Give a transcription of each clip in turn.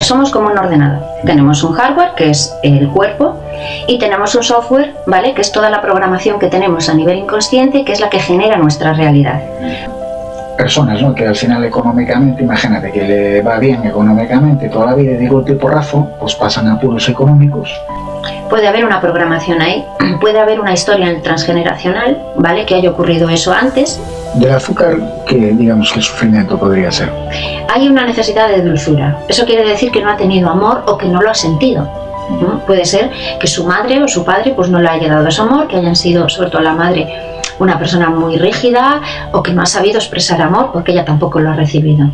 somos como un ordenador. Tenemos un hardware, que es el cuerpo, y tenemos un software, ¿vale?, que es toda la programación que tenemos a nivel inconsciente, que es la que genera nuestra realidad. Personas, ¿no?, que al final económicamente, imagínate que le va bien económicamente toda la vida y de golpe y porrazo, pues pasan apuros económicos. Puede haber una programación ahí, puede haber una historia transgeneracional, ¿vale?, que haya ocurrido eso antes. Del azúcar, que digamos que sufrimiento podría ser. Hay una necesidad de dulzura. Eso quiere decir que no ha tenido amor o que no lo ha sentido, ¿no? Puede ser que su madre o su padre pues no le haya dado ese amor, que hayan sido, sobre todo la madre, una persona muy rígida o que no ha sabido expresar amor porque ella tampoco lo ha recibido.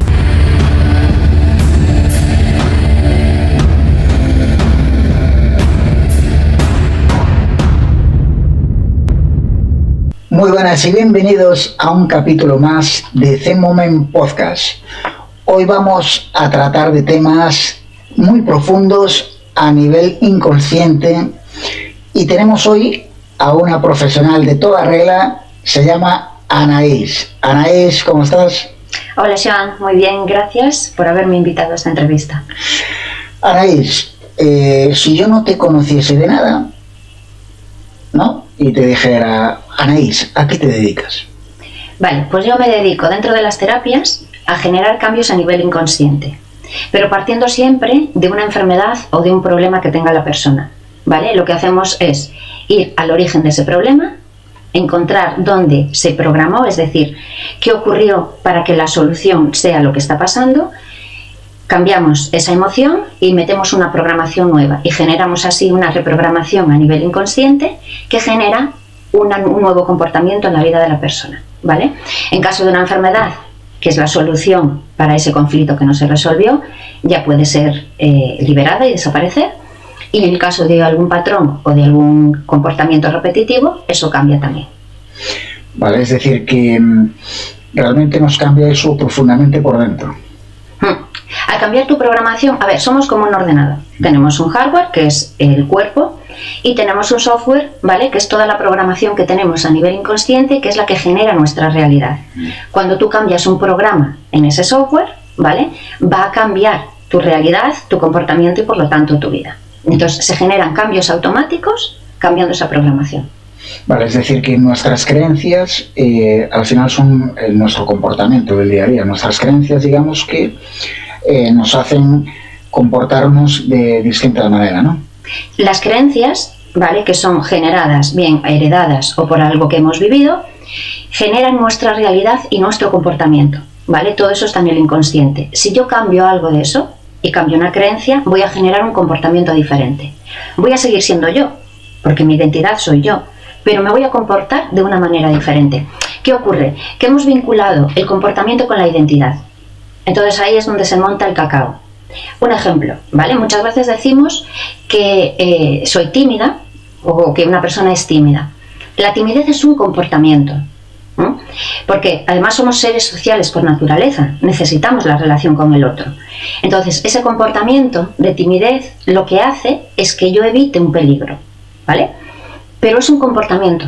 Muy buenas y bienvenidos a un capítulo más de Zen Moment Podcast. Hoy vamos a tratar de temas muy profundos a nivel inconsciente y tenemos hoy a una profesional de toda regla, se llama Anaís. Anaís, ¿cómo estás? Hola, Joan, muy bien, gracias por haberme invitado a esta entrevista. Anaís, si yo no te conociese de nada, ¿no?, y te dijera, Anaís, ¿a qué te dedicas? Vale, pues yo me dedico dentro de las terapias a generar cambios a nivel inconsciente, pero partiendo siempre de una enfermedad o de un problema que tenga la persona, ¿vale? Lo que hacemos es ir al origen de ese problema, encontrar dónde se programó, es decir, qué ocurrió para que la solución sea lo que está pasando, cambiamos esa emoción y metemos una programación nueva y generamos así una reprogramación a nivel inconsciente que genera un nuevo comportamiento en la vida de la persona, ¿vale? En caso de una enfermedad, que es la solución para ese conflicto que no se resolvió, ya puede ser liberada y desaparecer, y en el caso de algún patrón o de algún comportamiento repetitivo, eso cambia también. Vale, es decir, que realmente nos cambia eso profundamente por dentro. Al cambiar tu programación, a ver, somos como un ordenador. Tenemos un hardware, que es el cuerpo, y tenemos un software, ¿vale?, que es toda la programación que tenemos a nivel inconsciente, que es la que genera nuestra realidad. Cuando tú cambias un programa en ese software, ¿vale?, va a cambiar tu realidad, tu comportamiento y por lo tanto tu vida. Entonces se generan cambios automáticos cambiando esa programación. Vale, es decir, que nuestras creencias al final son nuestro comportamiento del día a día. Nuestras creencias, digamos que nos hacen comportarnos de distinta manera, ¿no? Las creencias, ¿vale?, que son generadas, bien heredadas o por algo que hemos vivido, generan nuestra realidad y nuestro comportamiento, ¿vale? Todo eso está en el inconsciente. Si yo cambio algo de eso y cambio una creencia, voy a generar un comportamiento diferente. Voy a seguir siendo yo, porque mi identidad soy yo, pero me voy a comportar de una manera diferente. ¿Qué ocurre? Que hemos vinculado el comportamiento con la identidad. Entonces ahí es donde se monta el cacao. Un ejemplo, ¿vale? Muchas veces decimos que soy tímida o que una persona es tímida. La timidez es un comportamiento, ¿no? Porque además somos seres sociales por naturaleza, necesitamos la relación con el otro. Entonces ese comportamiento de timidez lo que hace es que yo evite un peligro, ¿vale? Pero es un comportamiento.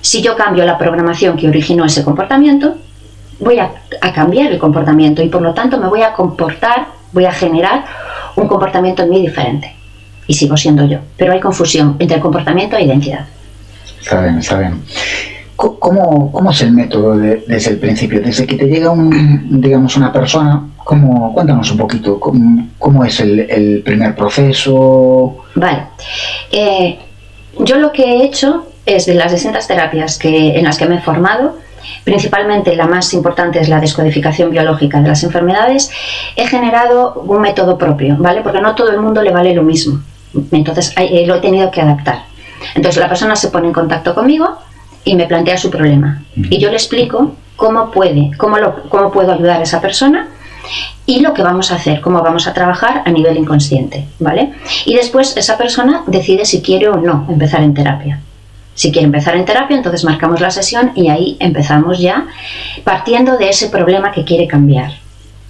Si yo cambio la programación que originó ese comportamiento, voy a cambiar el comportamiento y por lo tanto me voy a comportar, voy a generar un comportamiento en mí diferente. Y sigo siendo yo. Pero hay confusión entre comportamiento e identidad. Está bien, está bien. ¿Cómo es el método desde el principio? Desde que te llega una persona, cuéntanos un poquito, ¿cómo es el primer proceso? Vale. Yo lo que he hecho es, de las distintas terapias en las que me he formado, principalmente la más importante es la descodificación biológica de las enfermedades, he generado un método propio, ¿vale? Porque no todo el mundo le vale lo mismo. Entonces lo he tenido que adaptar. Entonces la persona se pone en contacto conmigo y me plantea su problema. Y yo le explico cómo puedo ayudar a esa persona y lo que vamos a hacer, cómo vamos a trabajar a nivel inconsciente, ¿vale? Y después esa persona decide si quiere o no empezar en terapia. Si quiere empezar en terapia, entonces marcamos la sesión y ahí empezamos ya partiendo de ese problema que quiere cambiar.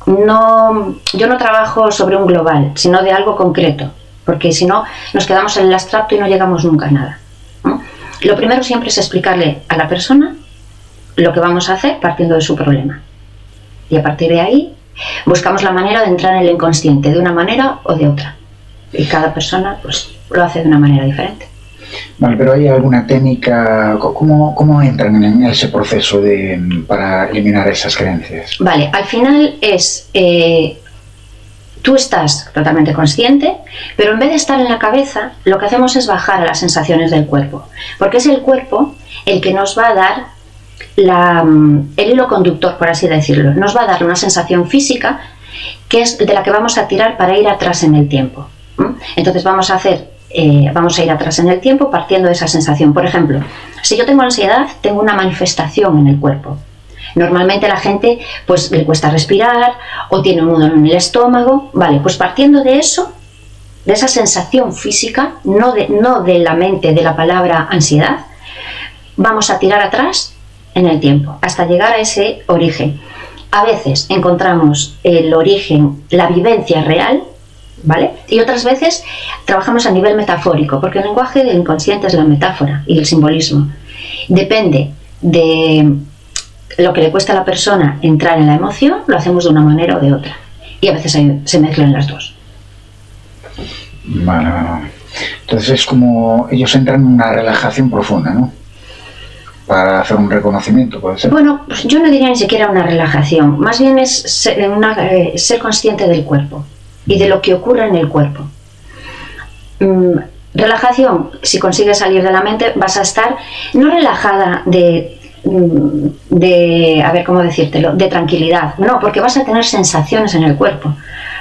Yo no trabajo sobre un global, sino de algo concreto, porque si no nos quedamos en el abstracto y no llegamos nunca a nada, ¿no? Lo primero siempre es explicarle a la persona lo que vamos a hacer partiendo de su problema. Y a partir de ahí Buscamos la manera de entrar en el inconsciente, de una manera o de otra. Y cada persona pues lo hace de una manera diferente. Vale, pero ¿hay alguna técnica? ¿Cómo entran en ese proceso para eliminar esas creencias? Vale, al final es... tú estás totalmente consciente, pero en vez de estar en la cabeza, lo que hacemos es bajar a las sensaciones del cuerpo. Porque es el cuerpo el que nos va a dar el hilo conductor, por así decirlo. Nos va a dar una sensación física que es de la que vamos a tirar para ir atrás en el tiempo. Entonces vamos a ir atrás en el tiempo partiendo de esa sensación. Por ejemplo, si yo tengo ansiedad, tengo una manifestación en el cuerpo. Normalmente a la gente pues le cuesta respirar o tiene un nudo en el estómago. Vale, pues partiendo de eso, de esa sensación física, no de la mente, de la palabra ansiedad, vamos a tirar atrás en el tiempo hasta llegar a ese origen. A veces encontramos el origen, la vivencia real, ¿vale? Y otras veces trabajamos a nivel metafórico, porque el lenguaje del inconsciente es la metáfora y el simbolismo. Depende de lo que le cuesta a la persona entrar en la emoción, lo hacemos de una manera o de otra. Y a veces se mezclan las dos. Vale. Entonces es como ellos entran en una relajación profunda, ¿no? Para hacer un reconocimiento, ¿puede ser? Bueno, pues yo no diría ni siquiera una relajación. Más bien es ser consciente del cuerpo y de lo que ocurre en el cuerpo. Relajación, si consigues salir de la mente, vas a estar no relajada de a ver cómo decírtelo, de tranquilidad, no, porque vas a tener sensaciones en el cuerpo.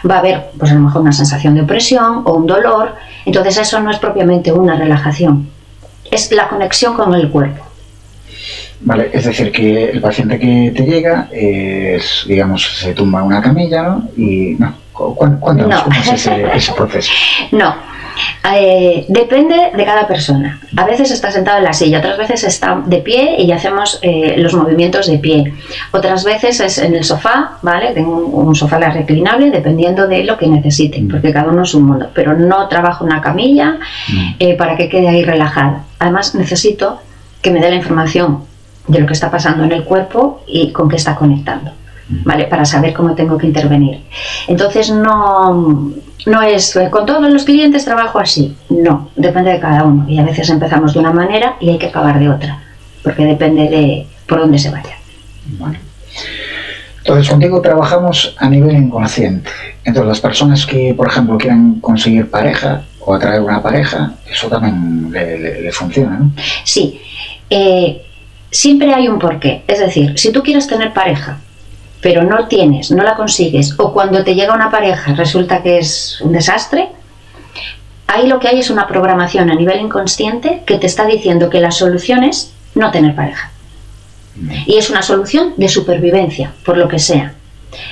Va a haber pues a lo mejor una sensación de opresión o un dolor. Entonces eso no es propiamente una relajación, es la conexión con el cuerpo. Vale, es decir, que el paciente que te llega es, digamos, se tumba en una camilla, ¿no? Y no, cuéntanos no. cómo es ese proceso. No, depende de cada persona. A veces está sentado en la silla, otras veces está de pie y hacemos los movimientos de pie. Otras veces es en el sofá, ¿vale? Tengo un sofá reclinable dependiendo de lo que necesiten, porque cada uno es un mundo. Pero no trabajo en una camilla para que quede ahí relajada. Además necesito que me dé la información de lo que está pasando en el cuerpo y con qué está conectando, ¿vale? Para saber cómo tengo que intervenir. Entonces no es con todos los clientes trabajo así, no, depende de cada uno y a veces empezamos de una manera y hay que acabar de otra, porque depende de por dónde se vaya. Vale. Entonces contigo trabajamos a nivel inconsciente. Entonces las personas que, por ejemplo, quieran conseguir pareja o atraer una pareja, eso también le funciona, ¿no? Sí. Siempre hay un porqué, es decir, si tú quieres tener pareja pero no la consigues, o cuando te llega una pareja resulta que es un desastre, ahí lo que hay es una programación a nivel inconsciente que te está diciendo que la solución es no tener pareja, y es una solución de supervivencia, por lo que sea.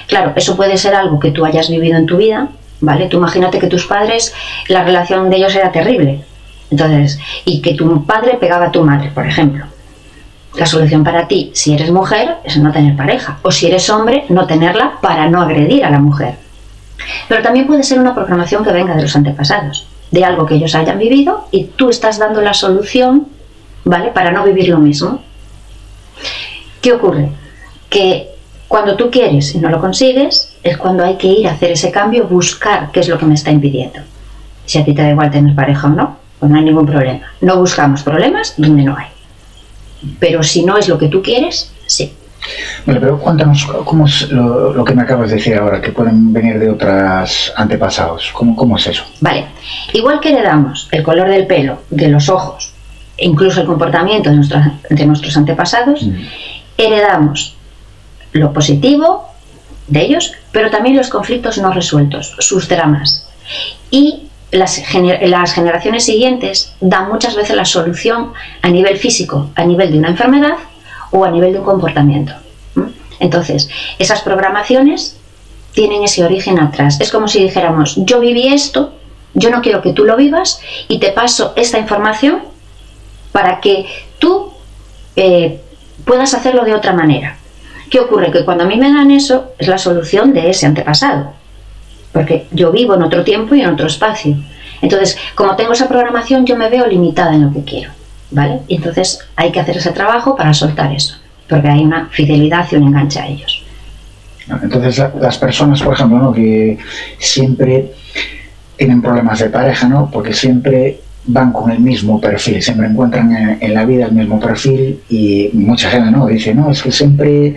Claro, eso puede ser algo que tú hayas vivido en tu vida, ¿vale? Tú imagínate que tus padres, la relación de ellos era terrible, entonces, y que tu padre pegaba a tu madre, por ejemplo. La solución para ti, si eres mujer, es no tener pareja. O si eres hombre, no tenerla para no agredir a la mujer. Pero también puede ser una programación que venga de los antepasados, de algo que ellos hayan vivido y tú estás dando la solución, ¿vale? Para no vivir lo mismo. ¿Qué ocurre? Que cuando tú quieres y no lo consigues, es cuando hay que ir a hacer ese cambio, buscar qué es lo que me está impidiendo. Si a ti te da igual tener pareja o no, pues no hay ningún problema. No buscamos problemas donde no hay. Pero si no es lo que tú quieres, sí. Vale, pero cuéntanos cómo es lo que me acabas de decir ahora, que pueden venir de otros antepasados. ¿Cómo es eso? Vale, igual que heredamos el color del pelo, de los ojos, e incluso el comportamiento de nuestros antepasados, heredamos lo positivo de ellos, pero también los conflictos no resueltos, sus dramas. Y las generaciones siguientes dan muchas veces la solución a nivel físico, a nivel de una enfermedad o a nivel de un comportamiento. Entonces, esas programaciones tienen ese origen atrás. Es como si dijéramos, yo viví esto, yo no quiero que tú lo vivas y te paso esta información para que tú puedas hacerlo de otra manera. ¿Qué ocurre? Que cuando a mí me dan eso, es la solución de ese antepasado. Porque yo vivo en otro tiempo y en otro espacio. Entonces, como tengo esa programación, yo me veo limitada en lo que quiero, ¿vale? Y entonces hay que hacer ese trabajo para soltar eso, porque hay una fidelidad y un enganche a ellos. Entonces, las personas, por ejemplo, ¿no?, que siempre tienen problemas de pareja, ¿no?, porque siempre van con el mismo perfil, siempre encuentran en la vida el mismo perfil, y mucha gente, ¿no?, dice, no, es que siempre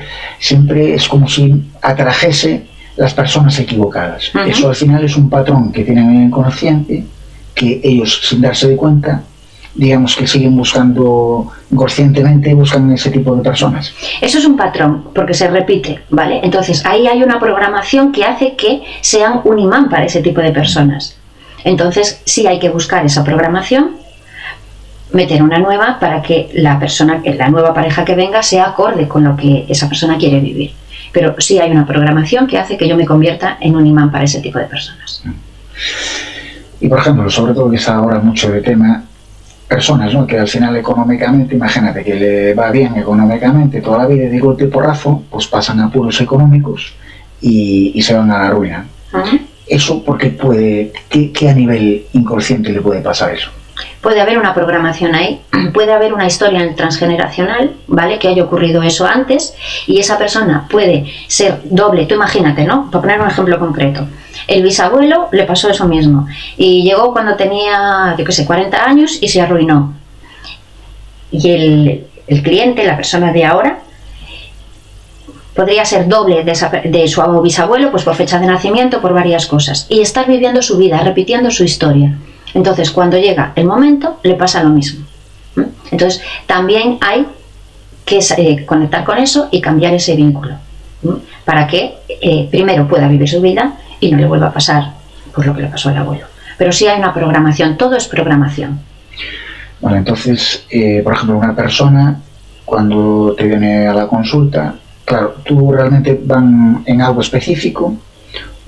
es como si atrajese las personas equivocadas. Uh-huh. Eso al final es un patrón que tienen en el inconsciente, que ellos, sin darse de cuenta, digamos que siguen buscando inconscientemente, buscan ese tipo de personas. Eso es un patrón, porque se repite, ¿vale? Entonces ahí hay una programación que hace que sean un imán para ese tipo de personas. Entonces sí hay que buscar esa programación, meter una nueva para que la nueva pareja que venga sea acorde con lo que esa persona quiere vivir. Pero sí hay una programación que hace que yo me convierta en un imán para ese tipo de personas. Y por ejemplo, sobre todo que está ahora mucho de tema, personas, ¿no?, que al final económicamente, imagínate que le va bien económicamente toda la vida y de golpe y porrazo, pues pasan apuros económicos y se van a la ruina. Uh-huh. Eso porque ¿qué a nivel inconsciente le puede pasar eso? Puede haber una programación ahí, puede haber una historia en el transgeneracional, ¿vale?, que haya ocurrido eso antes, y esa persona puede ser doble. Tú imagínate, ¿no?, para poner un ejemplo concreto, el bisabuelo le pasó eso mismo, y llegó cuando tenía, 40 años y se arruinó. Y el cliente, la persona de ahora, podría ser doble de su bisabuelo, pues por fecha de nacimiento, por varias cosas, y estar viviendo su vida, repitiendo su historia. Entonces, cuando llega el momento, le pasa lo mismo. Entonces, también hay que conectar con eso y cambiar ese vínculo, para que primero pueda vivir su vida y no le vuelva a pasar por lo que le pasó al abuelo. Pero sí hay una programación, todo es programación. Vale, entonces, por ejemplo, una persona, cuando te viene a la consulta, claro, ¿tú realmente van en algo específico?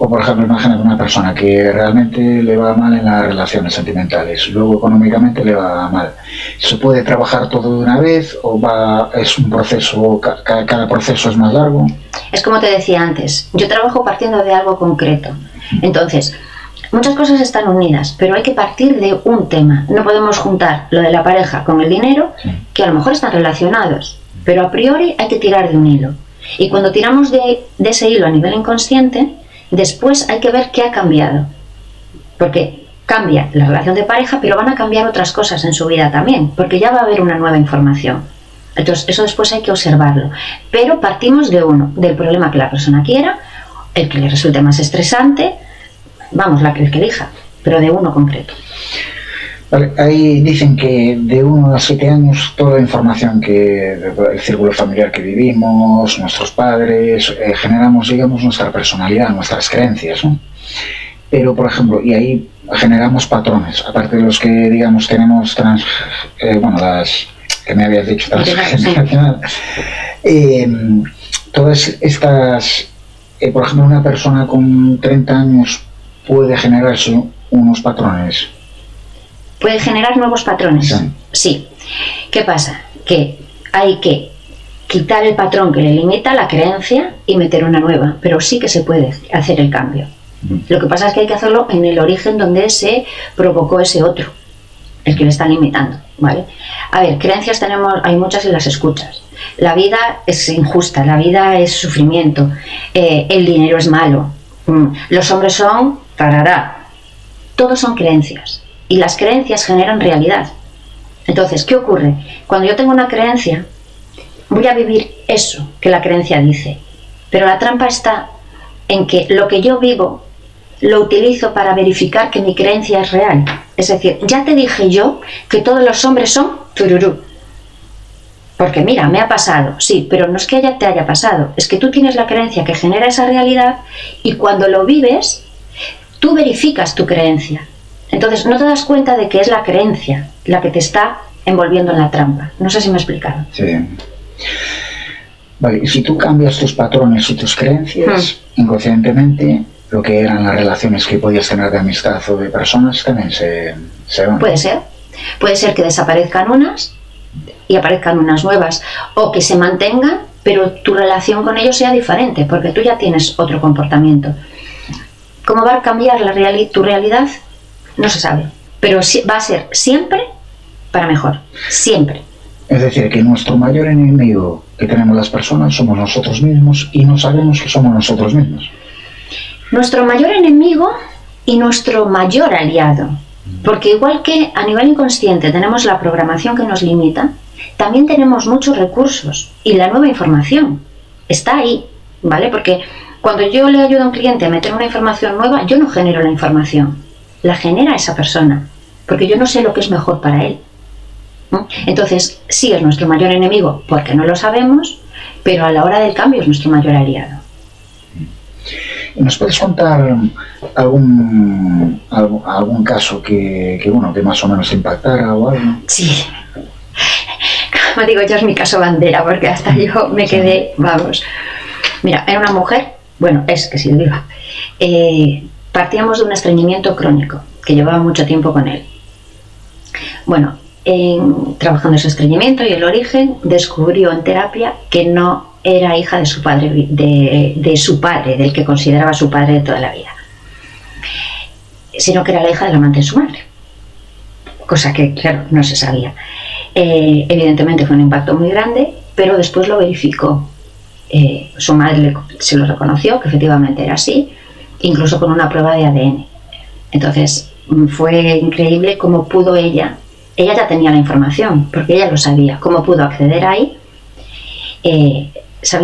O, por ejemplo, imagínate una persona que realmente le va mal en las relaciones sentimentales, luego económicamente le va mal. ¿Se puede trabajar todo de una vez o es un proceso, cada proceso es más largo? Es como te decía antes, yo trabajo partiendo de algo concreto. Entonces, muchas cosas están unidas, pero hay que partir de un tema. No podemos juntar lo de la pareja con el dinero, sí, que a lo mejor están relacionados, pero a priori hay que tirar de un hilo. Y cuando tiramos de ese hilo a nivel inconsciente, después hay que ver qué ha cambiado, porque cambia la relación de pareja, pero van a cambiar otras cosas en su vida también, porque ya va a haber una nueva información. Entonces eso después hay que observarlo, pero partimos del problema que la persona quiera, el que le resulte más estresante, el que elija, pero de uno concreto. Vale, ahí dicen que de 1 a 7 años toda la información el círculo familiar que vivimos, nuestros padres, generamos, digamos, nuestra personalidad, nuestras creencias, ¿no? Pero, por ejemplo, y ahí generamos patrones, aparte de los que, digamos, tenemos las que me habías dicho, transgeneracional. Todas estas, por ejemplo, una persona con 30 años puede generarse unos patrones. ¿Puede generar nuevos patrones? Sí. ¿Qué pasa? Que hay que quitar el patrón que le limita, la creencia, y meter una nueva, pero sí que se puede hacer el cambio. Lo que pasa es que hay que hacerlo en el origen donde se provocó ese otro, el que le está limitando, ¿vale? A ver, creencias hay muchas y las escuchas. La vida es injusta, la vida es sufrimiento, el dinero es malo, los hombres son tarará. Todos son creencias. Y las creencias generan realidad. Entonces, ¿qué ocurre? Cuando yo tengo una creencia, voy a vivir eso que la creencia dice. Pero la trampa está en que lo que yo vivo lo utilizo para verificar que mi creencia es real. Es decir, ya te dije yo que todos los hombres son tururú. Porque mira, me ha pasado, sí, pero no es que te haya pasado, es que tú tienes la creencia que genera esa realidad y cuando lo vives, tú verificas tu creencia. Entonces no te das cuenta de que es la creencia la que te está envolviendo en la trampa. No sé si me he explicado. Sí. Vale, y si tú cambias tus patrones y tus creencias, inconscientemente, lo que eran las relaciones que podías tener de amistad o de personas también se van. Puede ser. Puede ser que desaparezcan unas y aparezcan unas nuevas, o que se mantengan, pero tu relación con ellos sea diferente, porque tú ya tienes otro comportamiento. ¿Cómo va a cambiar tu realidad? No se sabe, pero va a ser siempre para mejor, siempre. Es decir, que nuestro mayor enemigo que tenemos las personas somos nosotros mismos y no sabemos que somos nosotros mismos. Nuestro mayor enemigo y nuestro mayor aliado. Porque igual que a nivel inconsciente tenemos la programación que nos limita, también tenemos muchos recursos y la nueva información está ahí, ¿vale? Porque cuando yo le ayudo a un cliente a meter una información nueva, yo no genero la información, la genera esa persona, porque yo no sé lo que es mejor para él, ¿no? Entonces, sí es nuestro mayor enemigo porque no lo sabemos, pero a la hora del cambio es nuestro mayor aliado. ¿Nos puedes contar algún caso que más o menos impactara o algo? Sí. Como digo, yo es mi caso bandera, porque hasta yo me quedé, vamos. Mira, era una mujer, bueno, es que sigue viva. Partíamos de un estreñimiento crónico, que llevaba mucho tiempo con él. Bueno, trabajando ese estreñimiento y el origen, descubrió en terapia que no era hija de su padre, de su padre, del que consideraba su padre de toda la vida, sino que era la hija del amante de su madre, cosa que, claro, no se sabía. Evidentemente fue un impacto muy grande, pero después lo verificó. Su madre se lo reconoció, que efectivamente era así, incluso con una prueba de ADN. Entonces fue increíble cómo pudo ella ya tenía la información, porque ella lo sabía, cómo pudo acceder ahí. El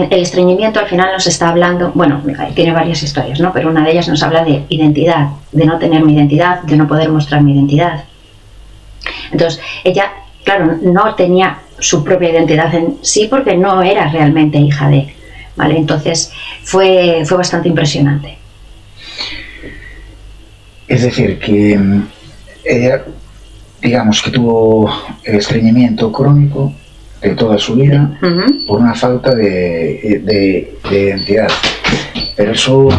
estreñimiento al final nos está hablando, bueno, tiene varias historias, ¿no? Pero una de ellas nos habla de identidad, de no tener mi identidad, de no poder mostrar mi identidad. Entonces ella, claro, no tenía su propia identidad en sí porque no era realmente hija de, ¿vale? Entonces fue bastante impresionante. Es decir, que ella, digamos que tuvo el estreñimiento crónico de toda su vida por una falta de identidad. Pero eso,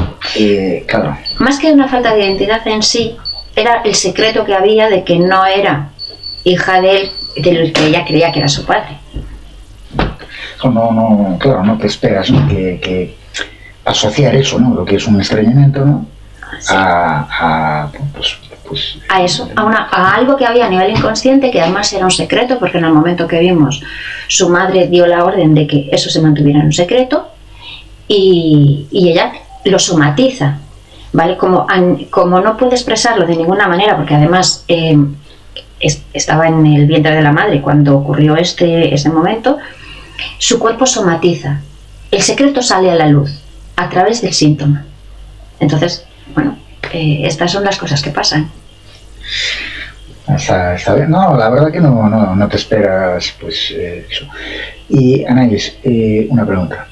claro. Más que una falta de identidad en sí, era el secreto que había de que no era hija de él, del que ella creía que era su padre. Claro, no te esperas, ¿no? que asociar eso, ¿no? Lo que es un estreñimiento, ¿no? Sí. A eso, a algo que había a nivel inconsciente, que además era un secreto, porque en el momento que vimos, su madre dio la orden de que eso se mantuviera en un secreto, y ella lo somatiza, ¿vale? Como no puede expresarlo de ninguna manera, porque además estaba en el vientre de la madre cuando ocurrió ese momento, su cuerpo somatiza. El secreto sale a la luz a través del síntoma. Entonces, bueno, estas son las cosas que pasan. Está bien. No, la verdad que no te esperas pues eso. Y Anaís, una pregunta.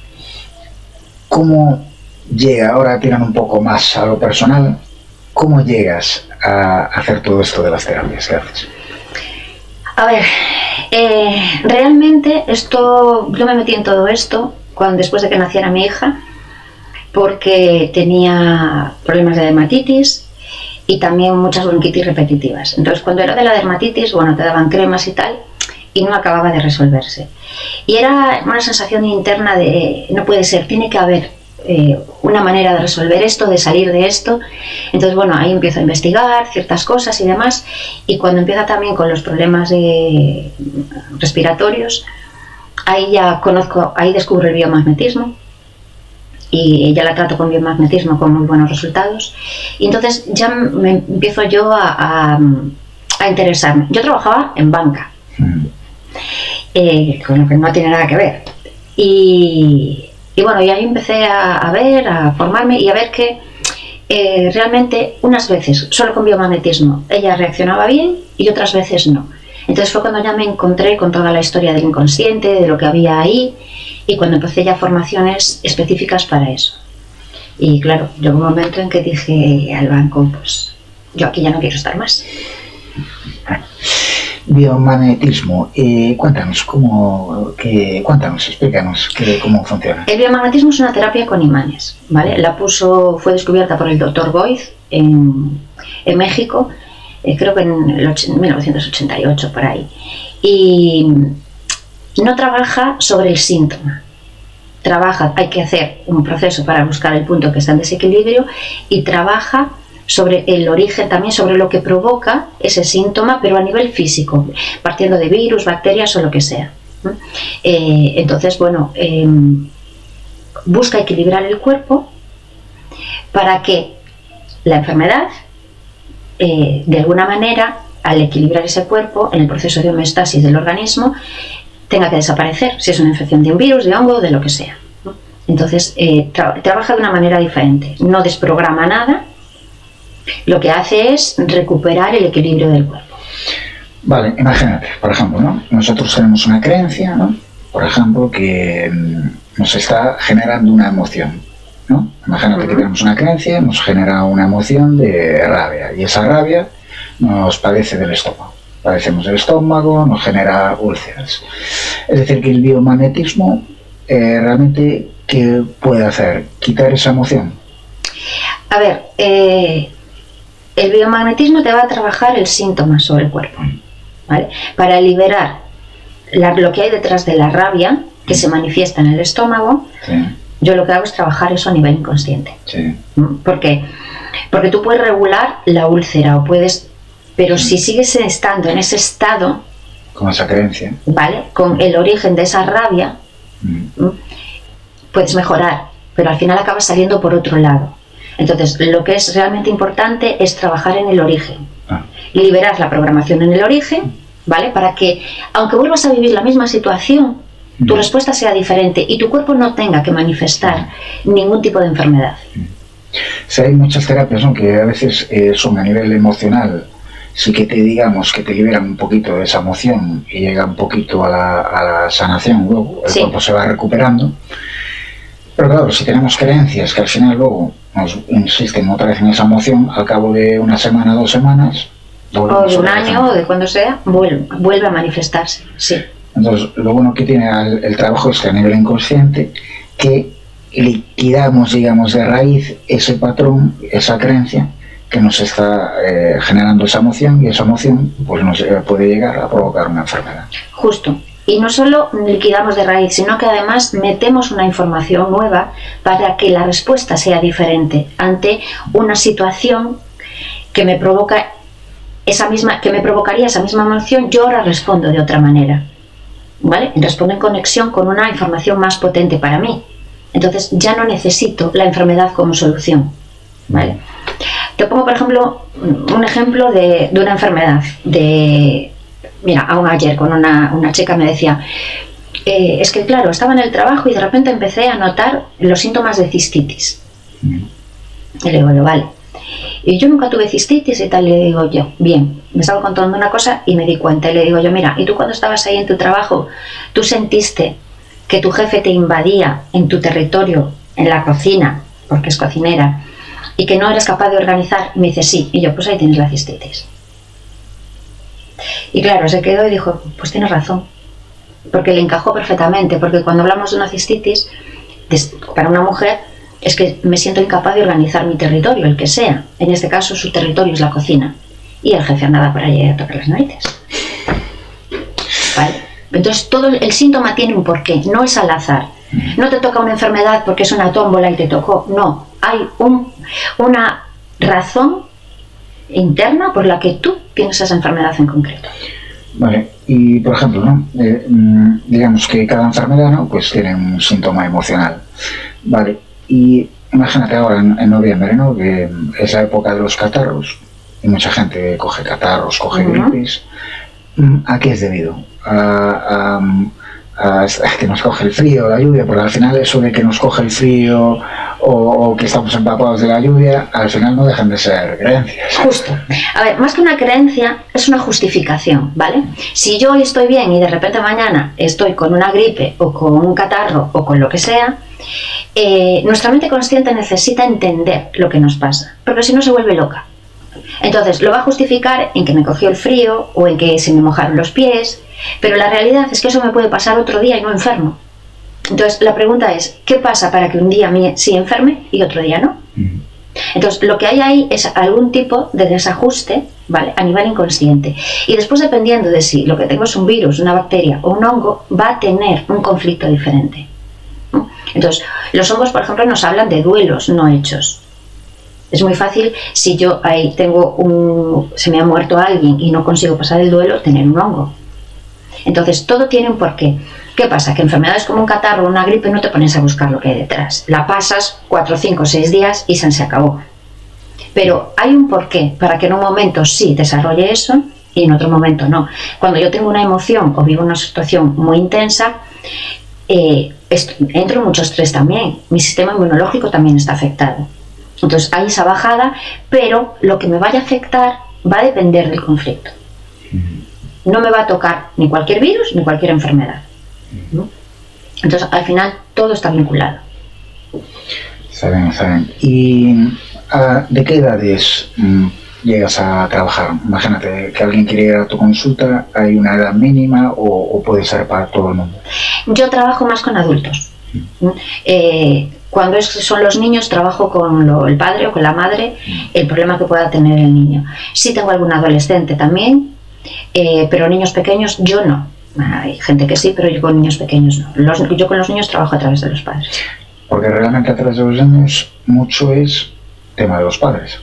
¿Cómo llega, ahora tirando un poco más a lo personal, cómo llegas a hacer todo esto de las terapias que haces? A ver, realmente yo me metí en todo esto después de que naciera mi hija, porque tenía problemas de dermatitis y también muchas bronquitis repetitivas. Entonces, cuando era de la dermatitis, bueno, te daban cremas y tal, y no acababa de resolverse. Y era una sensación interna de, no puede ser, tiene que haber una manera de resolver esto, de salir de esto. Entonces, bueno, ahí empiezo a investigar ciertas cosas y demás, y cuando empieza también con los problemas respiratorios, ahí descubro el biomagnetismo, y ya la trato con biomagnetismo con muy buenos resultados, y entonces ya me empiezo yo a interesarme. Yo trabajaba en banca, con lo que no tiene nada que ver, y bueno, y ahí empecé a ver, a formarme y a ver que realmente unas veces solo con biomagnetismo ella reaccionaba bien y otras veces no. Entonces fue cuando ya me encontré con toda la historia del inconsciente, de lo que había ahí, y cuando empecé ya formaciones específicas para eso. Y claro, llegó un momento en que dije al banco, pues yo aquí ya no quiero estar más. Biomagnetismo, cuéntanos, explícanos cómo funciona. El biomagnetismo es una terapia con imanes, ¿vale? Fue descubierta por el Dr. Boyd en México, creo que en 1988 por ahí, y no trabaja sobre el síntoma, hay que hacer un proceso para buscar el punto que está en desequilibrio, y trabaja sobre el origen, también sobre lo que provoca ese síntoma, pero a nivel físico, partiendo de virus, bacterias o lo que sea. Entonces, bueno, busca equilibrar el cuerpo para que la enfermedad, de alguna manera, al equilibrar ese cuerpo, en el proceso de homeostasis del organismo, tenga que desaparecer, si es una infección de un virus, de hongo, de lo que sea. Entonces, trabaja de una manera diferente, no desprograma nada, lo que hace es recuperar el equilibrio del cuerpo. Vale, imagínate, por ejemplo, ¿no? Nosotros tenemos una creencia, ¿no? Por ejemplo, que nos está generando una emoción, ¿no? Imagínate que tenemos una creencia, nos genera una emoción de rabia, y esa rabia nos padece del estómago. Padecemos del estómago, nos genera úlceras. Es decir, que el biomagnetismo realmente, ¿qué puede hacer? ¿Quitar esa emoción? A ver, el biomagnetismo te va a trabajar el síntoma sobre el cuerpo, ¿vale? Para liberar lo que hay detrás de la rabia, que se manifiesta en el estómago. Sí. Yo lo que hago es trabajar eso a nivel inconsciente. Sí. ¿Por qué? Porque tú puedes regular la úlcera, pero si sigues estando en ese estado, con esa creencia, ¿vale? Con el origen de esa rabia, puedes mejorar, pero al final acabas saliendo por otro lado. Entonces, lo que es realmente importante es trabajar en el origen, liberar la programación en el origen, ¿vale? Para que, aunque vuelvas a vivir la misma situación, tu respuesta sea diferente y tu cuerpo no tenga que manifestar ningún tipo de enfermedad. Sí, hay muchas terapias, ¿no?, que a veces son a nivel emocional, sí que digamos que te liberan un poquito de esa emoción y llega un poquito a la sanación, luego el cuerpo se va recuperando. Pero claro, si tenemos creencias que al final luego nos insisten otra vez en esa emoción, al cabo de una semana, 2 semanas, o de un año, o de cuando sea, vuelve a manifestarse. Sí. Entonces, lo bueno que tiene el trabajo es que a nivel inconsciente, que liquidamos, digamos, de raíz ese patrón, esa creencia que nos está generando esa emoción, y esa emoción pues nos puede llegar a provocar una enfermedad. Justo. Y no solo liquidamos de raíz, sino que además metemos una información nueva para que la respuesta sea diferente ante una situación que me provoca que me provocaría esa misma emoción. Yo ahora respondo de otra manera, ¿vale? Respondo en conexión con una información más potente para mí. Entonces ya no necesito la enfermedad como solución, ¿vale? Te pongo, por ejemplo, un ejemplo de una enfermedad. Mira, aún ayer con una chica me decía, es que claro, estaba en el trabajo y de repente empecé a notar los síntomas de cistitis. Y le digo yo, vale. Y yo nunca tuve cistitis y tal, le digo yo, bien, me estaba contando una cosa y me di cuenta, y le digo yo, mira, ¿y tú cuando estabas ahí en tu trabajo, tú sentiste que tu jefe te invadía en tu territorio, en la cocina, porque es cocinera, y que no eres capaz de organizar? Y me dice, sí. Y yo, pues ahí tienes la cistitis. Y claro, se quedó y dijo, pues tienes razón, porque le encajó perfectamente, porque cuando hablamos de una cistitis, para una mujer, es que me siento incapaz de organizar mi territorio, el que sea. En este caso, su territorio es la cocina, y el jefe andaba por allí a tocar las narices. ¿Vale? Entonces, todo el síntoma tiene un porqué, no es al azar. No te toca una enfermedad porque es una tómbola y te tocó, no. Hay una razón interna por la que tú tienes esa enfermedad en concreto. Vale, y por ejemplo, ¿no? Digamos que cada enfermedad, ¿no?, pues tiene un síntoma emocional. Vale, y imagínate ahora en noviembre, ¿no?, que es la época de los catarros, y mucha gente coge catarros, coge gripes. ¿A qué es debido? A que nos coge el frío, la lluvia, porque al final eso de que nos coge el frío o que estamos empapados de la lluvia, al final no dejan de ser creencias. Justo. A ver, más que una creencia, es una justificación, ¿vale? Si yo hoy estoy bien y de repente mañana estoy con una gripe o con un catarro o con lo que sea, nuestra mente consciente necesita entender lo que nos pasa, porque si no se vuelve loca. Entonces lo va a justificar en que me cogió el frío o en que se me mojaron los pies, pero la realidad es que eso me puede pasar otro día y no enfermo. Entonces la pregunta es, ¿qué pasa para que un día sí enferme y otro día no? Entonces lo que hay ahí es algún tipo de desajuste, ¿vale?, a nivel inconsciente, y después, dependiendo de si lo que tengo es un virus, una bacteria o un hongo, va a tener un conflicto diferente. Entonces los hongos, por ejemplo, nos hablan de duelos no hechos. Es muy fácil, si yo ahí se me ha muerto alguien y no consigo pasar el duelo, tener un hongo. Entonces, todo tiene un porqué. ¿Qué pasa? Que enfermedades como un catarro o una gripe no te pones a buscar lo que hay detrás. La pasas 4, 5, 6 días y se acabó. Pero hay un porqué para que en un momento sí desarrolle eso y en otro momento no. Cuando yo tengo una emoción o vivo una situación muy intensa, entro en mucho estrés también. Mi sistema inmunológico también está afectado. Entonces hay esa bajada, pero lo que me vaya a afectar va a depender del conflicto. No me va a tocar ni cualquier virus ni cualquier enfermedad, ¿no? Entonces al final todo está vinculado. Saben. ¿Y de qué edades llegas a trabajar? Imagínate que alguien quiere ir a tu consulta, ¿hay una edad mínima o puede ser para todo el mundo? Yo trabajo más con adultos. Cuando son los niños, trabajo con el padre o con la madre, el problema que pueda tener el niño. Sí tengo algún adolescente también, pero niños pequeños yo no. Hay gente que sí, pero yo con niños pequeños no. Yo con los niños trabajo a través de los padres. Porque realmente a través de los niños mucho es tema de los padres.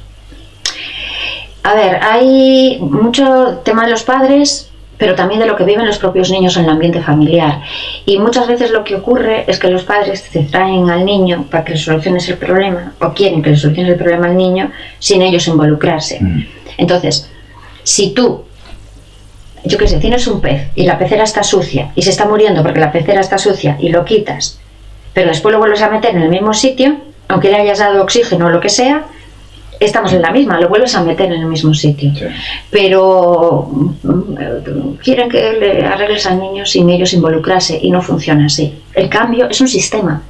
A ver, hay mucho tema de los padres, pero también de lo que viven los propios niños en el ambiente familiar. Y muchas veces lo que ocurre es que los padres se traen al niño para que le soluciones el problema, o quieren que le soluciones el problema al niño sin ellos involucrarse. Entonces, si tú, yo qué sé, tienes un pez y la pecera está sucia y se está muriendo porque la pecera está sucia y lo quitas, pero después lo vuelves a meter en el mismo sitio, aunque le hayas dado oxígeno o lo que sea, estamos en la misma, lo vuelves a meter en el mismo sitio. Sí. Pero quieren que le arregles al niño sin ellos involucrarse y no funciona así. El cambio es un sistema.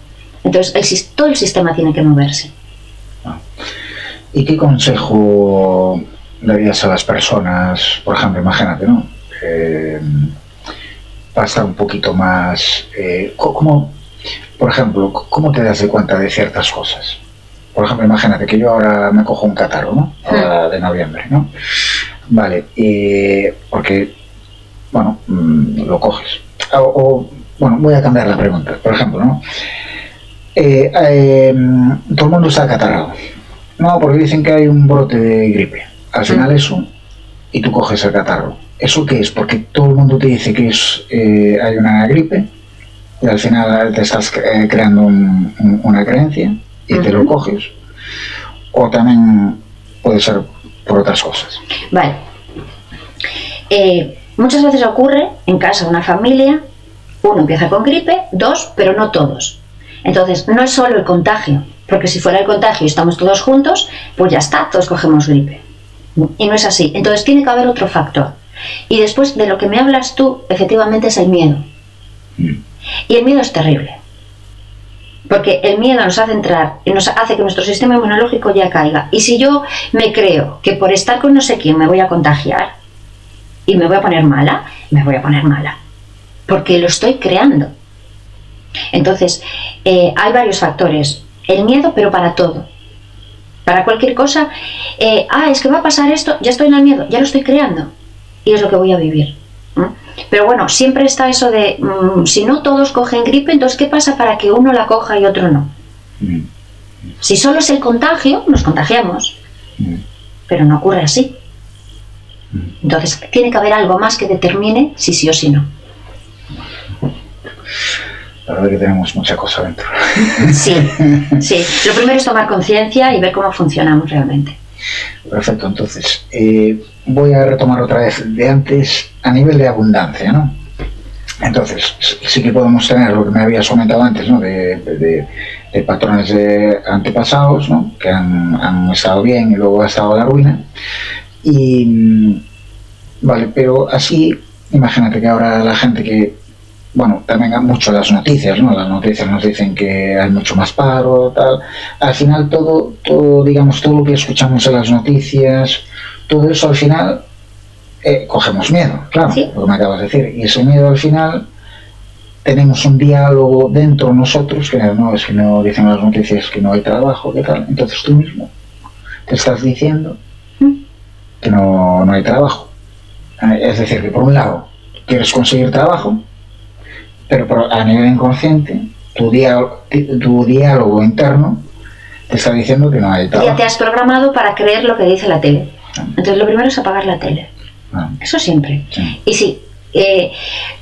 Entonces todo el sistema tiene que moverse. ¿Y qué consejo darías a las personas, por ejemplo, imagínate, ¿no? Para estar un poquito más... por ejemplo, ¿cómo te das de cuenta de ciertas cosas? Por ejemplo, imagínate que yo ahora me cojo un catarro, ¿no? Ahora de noviembre, ¿no? Vale, porque, bueno, lo coges. Bueno, voy a cambiar la pregunta. Por ejemplo, ¿no? Todo el mundo está acatarrado. No, porque dicen que hay un brote de gripe. Al final eso, y tú coges el catarro. ¿Eso qué es? Porque todo el mundo te dice que hay una gripe y al final te estás creando una creencia y te lo coges, o también puede ser por otras cosas. Vale. Muchas veces ocurre en casa de una familia, uno empieza con gripe, 2, pero no todos. Entonces no es solo el contagio, porque si fuera el contagio y estamos todos juntos, pues ya está, todos cogemos gripe. Y no es así. Entonces tiene que haber otro factor. Y después de lo que me hablas tú, efectivamente es el miedo. Y el miedo es terrible. Porque el miedo nos hace entrar y nos hace que nuestro sistema inmunológico ya caiga. Y si yo me creo que por estar con no sé quién me voy a contagiar y me voy a poner mala, me voy a poner mala. Porque lo estoy creando. Entonces, hay varios factores. El miedo, pero para todo. Para cualquier cosa, es que va a pasar esto, ya estoy en el miedo, ya lo estoy creando. Y es lo que voy a vivir. Pero bueno, siempre está eso de si no todos cogen gripe, entonces ¿qué pasa para que uno la coja y otro no? Si solo es el contagio, nos contagiamos, pero no ocurre así. Entonces tiene que haber algo más que determine si sí o si no. La verdad que tenemos mucha cosa dentro. Sí. Lo primero es tomar conciencia y ver cómo funcionamos realmente. Perfecto, entonces voy a retomar otra vez de antes a nivel de abundancia, ¿no? Entonces, sí que podemos tener lo que me habías comentado antes, ¿no? De patrones de antepasados, ¿no? Que han estado bien y luego ha estado la ruina. Y vale, pero así, imagínate que ahora la gente que, bueno, también hay mucho las noticias, ¿no? Las noticias nos dicen que hay mucho más paro, tal. Al final todo, digamos, todo lo que escuchamos en las noticias, todo eso al final cogemos miedo, claro, ¿sí? Lo que me acabas de decir. Y ese miedo al final tenemos un diálogo dentro de nosotros, que no es que no dicen las noticias que no hay trabajo, ¿qué tal? Entonces tú mismo te estás diciendo que no hay trabajo. Es decir, que por un lado quieres conseguir trabajo, pero a nivel inconsciente, tu diálogo interno te está diciendo que no hay trabajo. Ya te has programado para creer lo que dice la tele. Entonces lo primero es apagar la tele. Eso siempre. Sí. Y sí,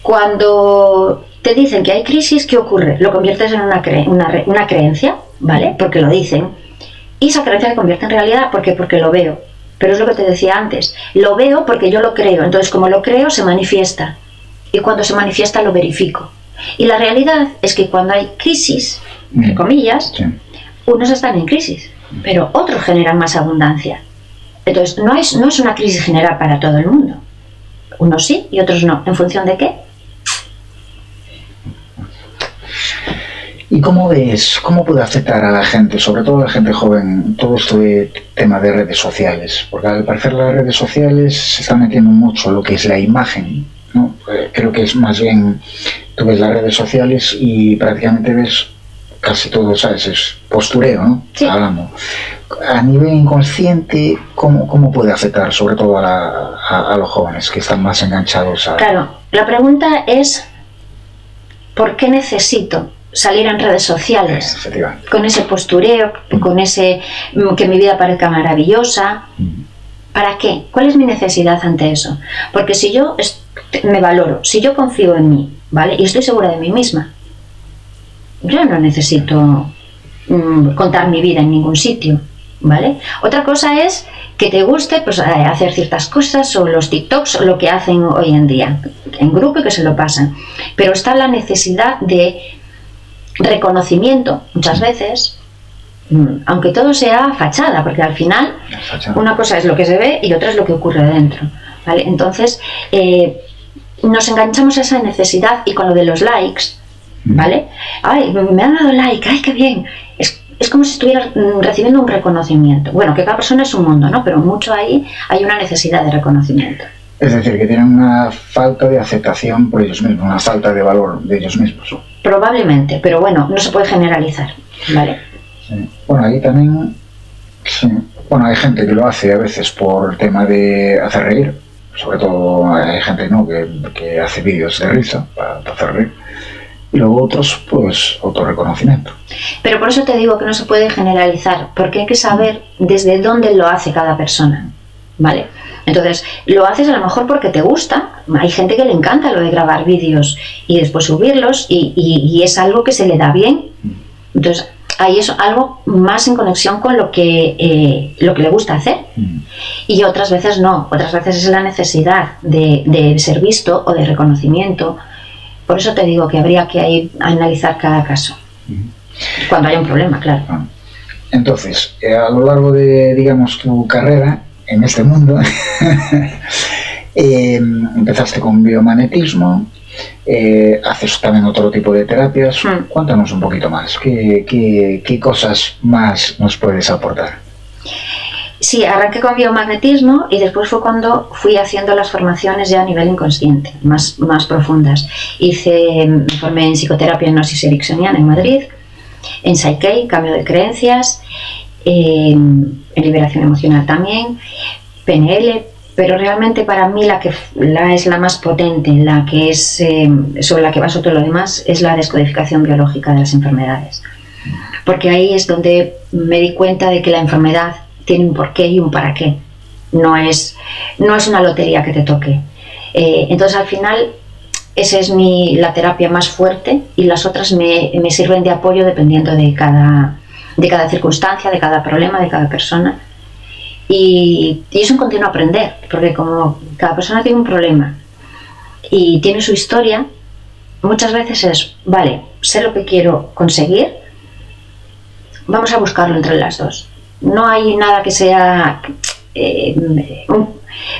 Cuando te dicen que hay crisis, ¿qué ocurre? Lo conviertes en una creencia, ¿vale? Porque lo dicen. Y esa creencia se convierte en realidad porque lo veo. Pero es lo que te decía antes. Lo veo porque yo lo creo. Entonces, como lo creo, se manifiesta. Y cuando se manifiesta, lo verifico. Y la realidad es que cuando hay crisis, entre comillas, sí, unos están en crisis, pero otros generan más abundancia. Entonces, no es una crisis general para todo el mundo. Unos sí y otros no. ¿En función de qué? ¿Y cómo ves, cómo puede afectar a la gente, sobre todo a la gente joven, todo este tema de redes sociales? Porque al parecer las redes sociales se están metiendo mucho lo que es la imagen, ¿no? Creo que es más bien, tú ves las redes sociales y prácticamente ves casi todo, ¿sabes? Es postureo, ¿no? Sí. Hablando. A nivel inconsciente, ¿cómo puede afectar sobre todo a los jóvenes que están más enganchados a...? Claro, la pregunta es ¿por qué necesito salir en redes sociales con ese postureo, con ese que mi vida parezca maravillosa? ¿Para qué? ¿Cuál es mi necesidad ante eso? Porque si yo me valoro, si yo confío en mí, ¿vale? Y estoy segura de mí misma, yo no necesito contar mi vida en ningún sitio, ¿vale? Otra cosa es que te guste pues, hacer ciertas cosas o los TikToks o lo que hacen hoy en día en grupo y que se lo pasan, pero está la necesidad de reconocimiento muchas veces, aunque todo sea fachada, porque al final una cosa es lo que se ve y otra es lo que ocurre dentro, ¿vale? Entonces nos enganchamos a esa necesidad y con lo de los likes, ¿vale? Ay, me han dado like, ay, qué bien. Es como si estuviera recibiendo un reconocimiento. Bueno, que cada persona es un mundo, ¿no? Pero mucho ahí hay una necesidad de reconocimiento. Es decir, que tienen una falta de aceptación por ellos mismos, una falta de valor de ellos mismos. Probablemente, pero bueno, no se puede generalizar, ¿vale? Sí. Bueno, ahí también, sí. Bueno, hay gente que lo hace a veces por el tema de hacer reír, sobre todo hay gente, ¿no?, que hace vídeos de risa para hacer reír, y luego otros, pues, autorreconocimiento. Pero por eso te digo que no se puede generalizar, porque hay que saber desde dónde lo hace cada persona, ¿vale? Entonces, lo haces a lo mejor porque te gusta. Hay gente que le encanta lo de grabar vídeos y después subirlos y es algo que se le da bien. Entonces, ahí es algo más en conexión con lo que le gusta hacer. Y otras veces no. Otras veces es la necesidad de ser visto o de reconocimiento. Por eso te digo que habría que analizar cada caso. Cuando haya un problema, claro. Entonces, a lo largo de, digamos, tu carrera en este mundo, empezaste con biomagnetismo, haces también otro tipo de terapias. Cuéntanos un poquito más, ¿qué cosas más nos puedes aportar? Sí, arranqué con biomagnetismo y después fue cuando fui haciendo las formaciones ya a nivel inconsciente, más profundas. Me formé en psicoterapia hipnosis ericksoniana en Madrid, en Psyche, cambio de creencias, en liberación emocional también, PNL, pero realmente para mí la es la más potente, la que es sobre la que baso todo lo demás, es la descodificación biológica de las enfermedades, porque ahí es donde me di cuenta de que la enfermedad tiene un porqué y un para qué, no es una lotería que te toque. Entonces al final esa es la terapia más fuerte y las otras me sirven de apoyo dependiendo de cada circunstancia, de cada problema, de cada persona. Y es un continuo aprender, porque como cada persona tiene un problema y tiene su historia, muchas veces es, vale, sé lo que quiero conseguir, vamos a buscarlo entre las dos. No hay nada que sea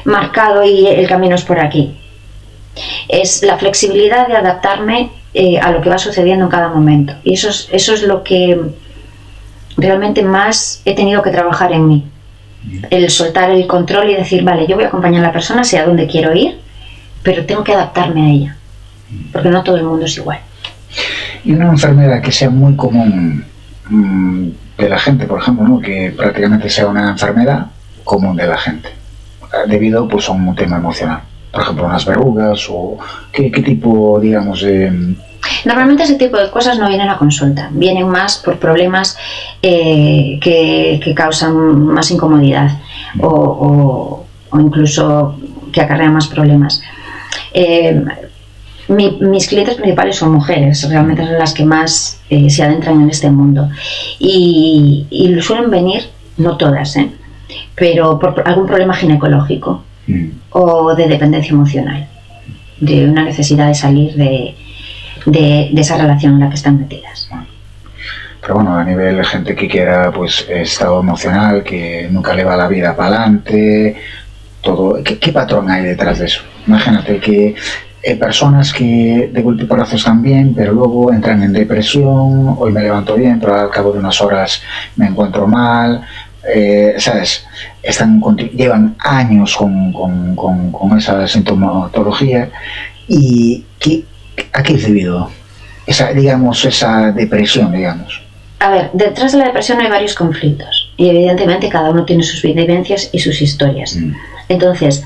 marcado y el camino es por aquí. Es la flexibilidad de adaptarme a lo que va sucediendo en cada momento. Y eso es lo que realmente más he tenido que trabajar en mí. El soltar el control y decir, vale, yo voy a acompañar a la persona, sé a dónde quiero ir, pero tengo que adaptarme a ella, porque no todo el mundo es igual. Y una enfermedad que sea muy común de la gente, por ejemplo, ¿no?, que prácticamente sea una enfermedad común de la gente, debido pues a un tema emocional, por ejemplo, unas verrugas o qué tipo, digamos, de... Normalmente ese tipo de cosas no vienen a consulta, vienen más por problemas que causan más incomodidad o incluso que acarrean más problemas. Mis clientes principales son mujeres, realmente son las que más se adentran en este mundo. Y suelen venir, no todas, pero por algún problema ginecológico o de dependencia emocional, de una necesidad de salir de esa relación en la que están metidas. Pero bueno, a nivel de gente que quiera pues estado emocional, que nunca le va la vida para adelante, todo, ¿qué patrón hay detrás de eso? Imagínate que personas que de golpe y porrazo están bien, pero luego entran en depresión, hoy me levanto bien, pero al cabo de unas horas me encuentro mal, ¿sabes? Llevan años con esa sintomatología y ¿a qué es debido esa depresión, digamos? A ver, detrás de la depresión hay varios conflictos y evidentemente cada uno tiene sus vivencias y sus historias. Entonces,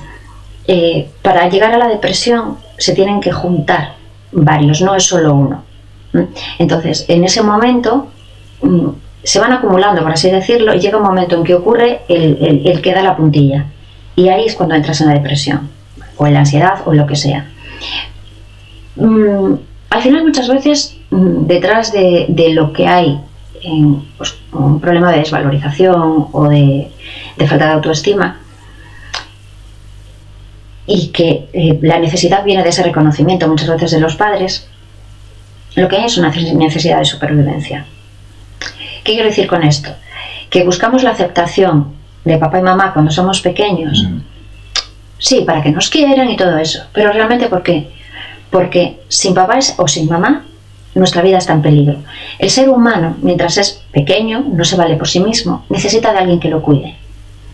para llegar a la depresión se tienen que juntar varios, no es solo uno. Entonces, en ese momento se van acumulando, por así decirlo, y llega un momento en que ocurre el que da la puntilla. Y ahí es cuando entras en la depresión, o en la ansiedad, o lo que sea. Al final, muchas veces, detrás de lo que hay, pues, un problema de desvalorización o de falta de autoestima, y que la necesidad viene de ese reconocimiento muchas veces de los padres, lo que hay es una necesidad de supervivencia. ¿Qué quiero decir con esto? Que buscamos la aceptación de papá y mamá cuando somos pequeños, sí, para que nos quieran y todo eso, pero realmente ¿por qué? Porque sin papá o sin mamá nuestra vida está en peligro. El ser humano, mientras es pequeño, no se vale por sí mismo, necesita de alguien que lo cuide.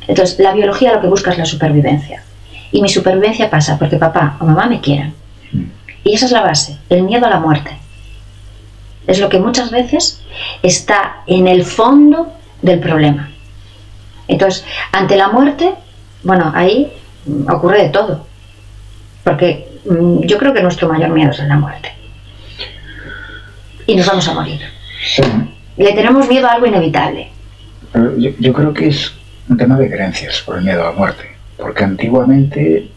Entonces, la biología lo que busca es la supervivencia. Y mi supervivencia pasa porque papá o mamá me quieran. Y esa es la base, el miedo a la muerte. Es lo que muchas veces está en el fondo del problema. Entonces, ante la muerte, bueno, ahí ocurre de todo. Porque yo creo que nuestro mayor miedo es la muerte. Y nos vamos a morir. Sí. Le tenemos miedo a algo inevitable. Pero yo creo que es un tema de creencias por el miedo a la muerte. Porque antiguamente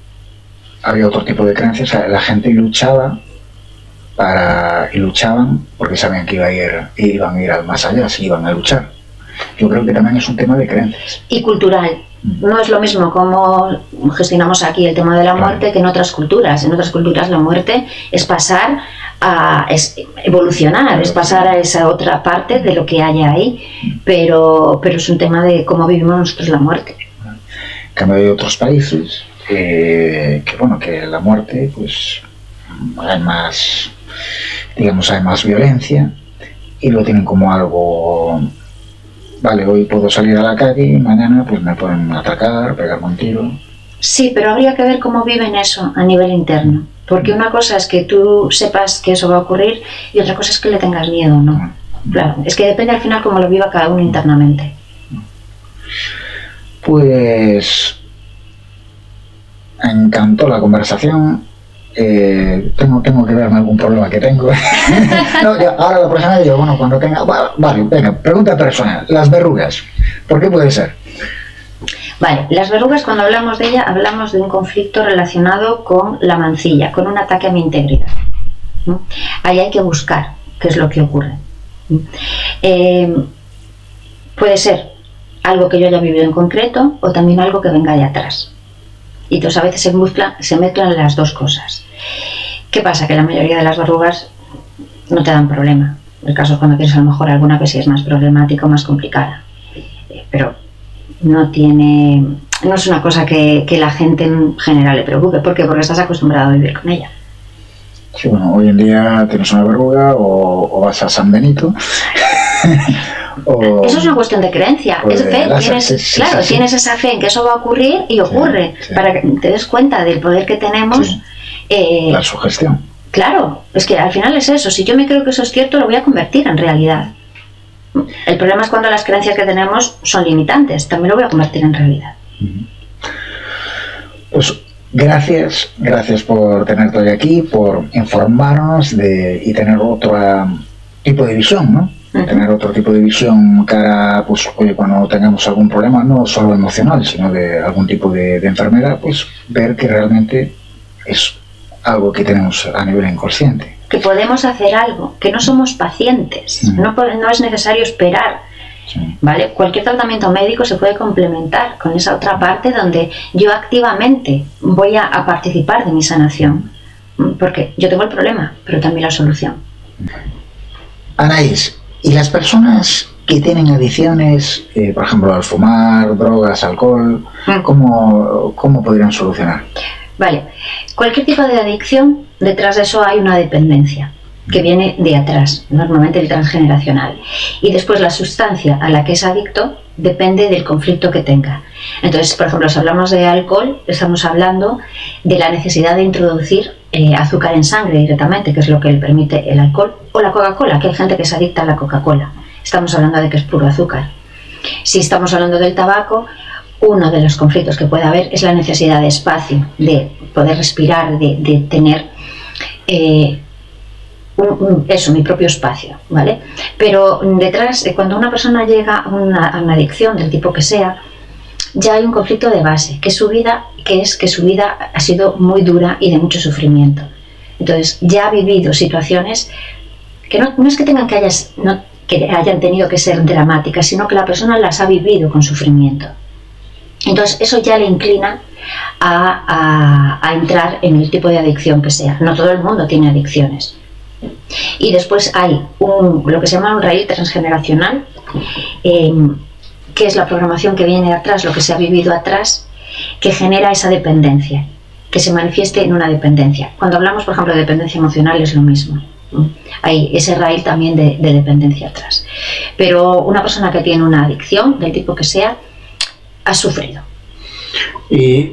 había otro tipo de creencias, la gente luchaban porque sabían que iban a ir al más allá, si iban a luchar. Yo creo que también es un tema de creencias. Y cultural. No es lo mismo como gestionamos aquí el tema de la muerte que en otras culturas. En otras culturas la muerte es pasar es evolucionar, es pasar a esa otra parte de lo que hay ahí, pero es un tema de cómo vivimos nosotros la muerte. En cambio hay otros países que la muerte pues hay más violencia y lo tienen como algo, vale, hoy puedo salir a la calle y mañana pues me pueden atacar, pegarme un tiro. Sí, pero habría que ver cómo viven eso a nivel interno, porque una cosa es que tú sepas que eso va a ocurrir y otra cosa es que le tengas miedo, ¿no? Claro, es que depende al final cómo lo viva cada uno internamente. Pues me encantó la conversación. Tengo que verme algún problema que tengo. No, ahora la próxima vez digo, cuando tenga... Vale, venga, pregunta personal. Las verrugas, ¿por qué puede ser? Vale, las verrugas, cuando hablamos de ella, hablamos de un conflicto relacionado con la mancilla, con un ataque a mi integridad. Ahí hay que buscar qué es lo que ocurre. Puede ser algo que yo haya vivido en concreto o también algo que venga de atrás. Y entonces a veces se mezclan las dos cosas. ¿Qué pasa? Que la mayoría de las verrugas no te dan problema. El caso es cuando tienes a lo mejor alguna que sí es más problemática o más complicada. Pero no es una cosa que la gente en general le preocupe. ¿Por qué? Porque estás acostumbrado a vivir con ella. Sí, hoy en día tienes una verruga o vas a San Benito. Eso es una cuestión de creencia, es fe. Tienes esa fe en que eso va a ocurrir y ocurre, para que te des cuenta del poder que tenemos. La sugestión. Claro, es que al final es eso. Si yo me creo que eso es cierto, lo voy a convertir en realidad. El problema es cuando las creencias que tenemos son limitantes, también lo voy a convertir en realidad. Pues gracias por tenerte hoy aquí, por informarnos y tener otro tipo de visión, ¿no? Tener otro tipo de visión cara, pues, oye, cuando tengamos algún problema, no solo emocional, sino de algún tipo de enfermedad, pues ver que realmente es algo que tenemos a nivel inconsciente. Que podemos hacer algo, que no somos pacientes, no es necesario esperar, ¿vale? Cualquier tratamiento médico se puede complementar con esa otra parte donde yo activamente voy a participar de mi sanación, porque yo tengo el problema, pero también la solución. Anaís, ¿y las personas que tienen adicciones, por ejemplo, al fumar, drogas, alcohol, cómo podrían solucionar? Vale, cualquier tipo de adicción, detrás de eso hay una dependencia que viene de atrás, normalmente el transgeneracional. Y después la sustancia a la que es adicto depende del conflicto que tenga. Entonces, por ejemplo, si hablamos de alcohol, estamos hablando de la necesidad de introducir azúcar en sangre directamente, que es lo que le permite el alcohol, o la Coca-Cola, que hay gente que se adicta a la Coca-Cola. Estamos hablando de que es puro azúcar. Si estamos hablando del tabaco, uno de los conflictos que puede haber es la necesidad de espacio, de poder respirar, de tener mi propio espacio, ¿vale? Pero detrás, cuando una persona llega a una adicción del tipo que sea, ya hay un conflicto de base, que su vida ha sido muy dura y de mucho sufrimiento. Entonces ya ha vivido situaciones que no es que tengan que hayan tenido que ser dramáticas, sino que la persona las ha vivido con sufrimiento. Entonces eso ya le inclina a entrar en el tipo de adicción que sea. No todo el mundo tiene adicciones. Y después hay lo que se llama un raíz transgeneracional, que es la programación que viene de atrás, lo que se ha vivido atrás, que genera esa dependencia, que se manifieste en una dependencia. Cuando hablamos, por ejemplo, de dependencia emocional es lo mismo. Hay ese raíz también de dependencia atrás. Pero una persona que tiene una adicción, del tipo que sea, ha sufrido. Y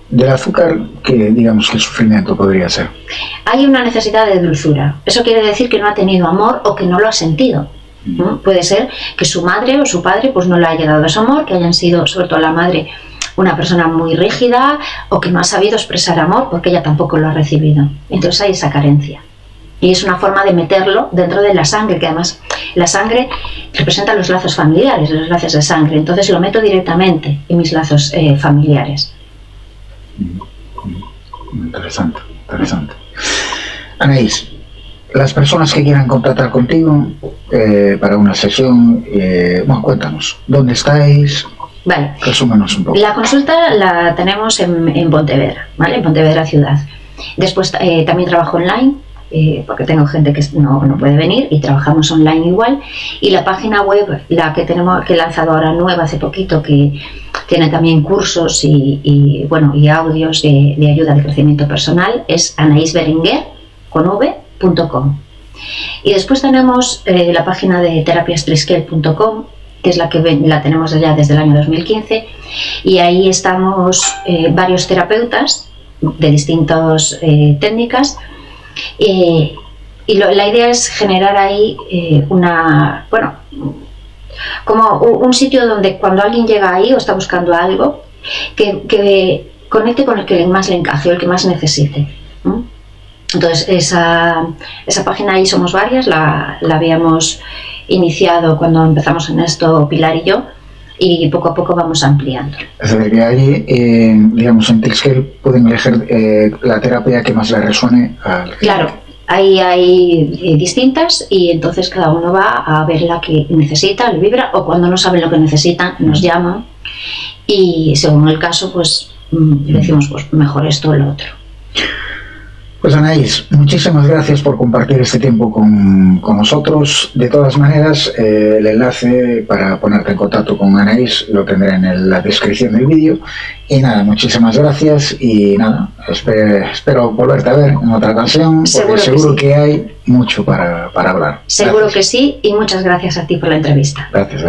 del azúcar, ¿qué sufrimiento podría ser? Hay una necesidad de dulzura. Eso quiere decir que no ha tenido amor o que no lo ha sentido. Puede ser que su madre o su padre pues no le haya dado ese amor, que hayan sido, sobre todo la madre, una persona muy rígida o que no ha sabido expresar amor porque ella tampoco lo ha recibido. Entonces hay esa carencia. Y es una forma de meterlo dentro de la sangre, que además la sangre representa los lazos familiares, los lazos de sangre. Entonces lo meto directamente en mis lazos familiares. Interesante. Anaís, las personas que quieran contactar contigo para una sesión, cuéntanos, ¿dónde estáis? Vale. Resúmenos un poco. La consulta la tenemos en Pontevedra, ¿vale? En Pontevedra ciudad. Después también trabajo online, porque tengo gente que no puede venir y trabajamos online igual. Y la página web, la que he lanzado ahora nueva hace poquito, que tiene también cursos y audios de ayuda de crecimiento personal, es anaisberenguer.com. Y después tenemos la página de terapiastriskel.com, que es la que la tenemos ya desde el año 2015, y ahí estamos varios terapeutas de distintas técnicas, y la idea es generar ahí como un sitio donde cuando alguien llega ahí o está buscando algo, que conecte con el que más le encaje o el que más necesite. Entonces esa página ahí somos varias, la habíamos iniciado cuando empezamos en esto Pilar y yo, y poco a poco vamos ampliando. Es decir, que allí, en Triskel pueden elegir la terapia que más le resuene al cliente. Claro, ahí hay distintas y entonces cada uno va a ver la que necesita, le vibra, o cuando no saben lo que necesitan nos llaman y según el caso pues decimos pues mejor esto o lo otro. Pues Anaís, muchísimas gracias por compartir este tiempo con nosotros. De todas maneras, el enlace para ponerte en contacto con Anaís lo tendré en la descripción del vídeo. Y nada, muchísimas gracias y nada, espero volverte a ver en otra ocasión, porque seguro que hay mucho para hablar. Seguro que sí, y muchas gracias a ti por la entrevista. Gracias.